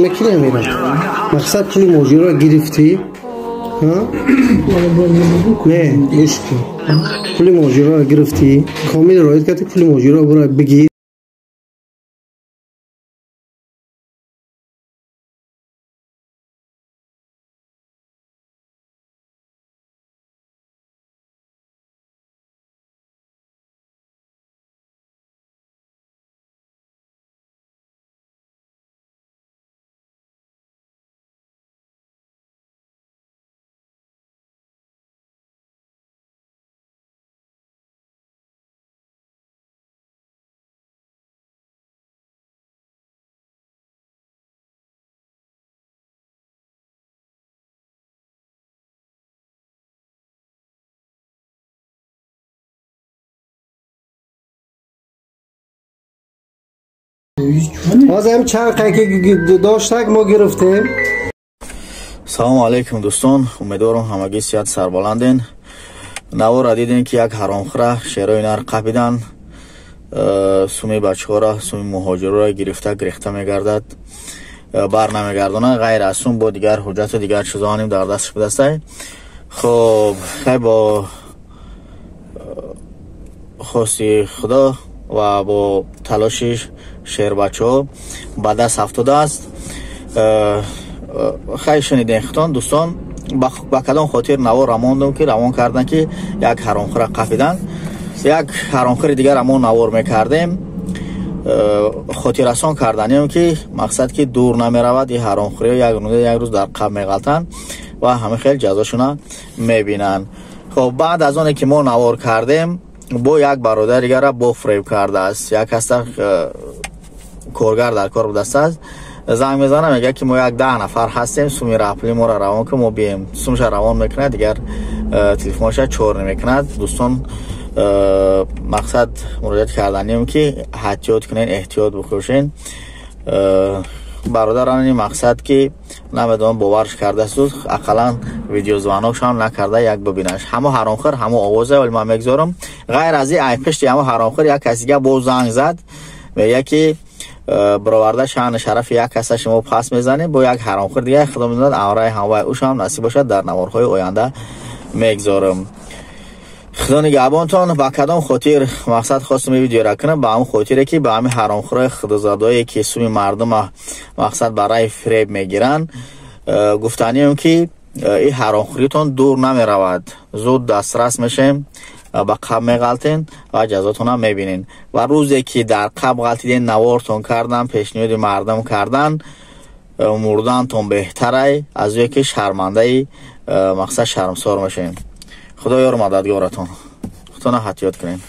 همه کی نمیره. مقصد پول ماجرا گرفتی؟ ها؟ نه گوش کن. پول ماجرا گرفتی؟ کامل رعایت کردی پول ماجرا برو بگیر. باز هم چند قیقی داشتک ما گرفتیم. سلام علیکم دوستان، امیدوارم همگی صحت سربلندین. نوار دیدین که یک حرامخوره شیرای نر قپیدن، سومی بچه ها را، سومی مهاجر را گرفته میگردد، بر نمیگردونه. غیر از اون با دیگر حجت دیگر چیزا هم در دستش بدسته. خب خیلی با خواستی خدا و با تلاشش شیر بچه ها به دست افتاده است. خیلی شنیدین خطان دوستان، با کدام خاطر نوار رماندم که روان کردن که یک حرامخوره قفیدن، یک حرامخور دیگر همون نوار میکردیم. خاطر رسان کردنیم که مقصد که دور نمی رود این حرامخوری یک روز در قب میغلطن و همه خیلی جزاشون میبینن. خب بعد از اون که ما نوار کردیم با یک برادر دیگر را با فریب کرده است. یک هسته کارگر در کار بوده است، زنگ میزنه میگه که ما یک 10 نفر هستیم، سومی رپلی ما را روان که ما بیم. سومش روان میکنه، دیگر تلفنش چور نمیکنه. دوستان مقصد مراجعت کردنیم که احتیاط کنین، احتیاط بکشین. برادران مقصد که نمیدونم باورش کرده است، اقلا ویدیو زواناکش هم نکرده یک ببینش. همه حرامخور همه آوازه، ولی من میگذارم غیر از این پشت همه حرامخور یک کسی که با زنگ زد میگه که برآورده شان شرف یک کس شما پس میزنید با یک حرامخور دیگه خدا میدوند امرای هوای اوش هم نصیب باشد در نوارهای آینده میگذارم. خدا نگهبانتان. با کدام خاطر مقصد خواستم این ویدیو را کنم، با هم خاطره که با همین حرامخورای خدازادهایی که سوی مردم مقصد برای فریب میگیرن گفتنیم که این حرامخوریتون دور نمی رود، زود دسترس میشیم، با قب میغلطین و جزاتون هم میبینین. و روزی که در قب غلطیدین نوارتون کردن، پیشنهاد مردم کردن، مردنتون بهتره از یکی شرمنده مقصد شرمسار میشین. خدا یار مددگارتون. خدا احتیاط کنین.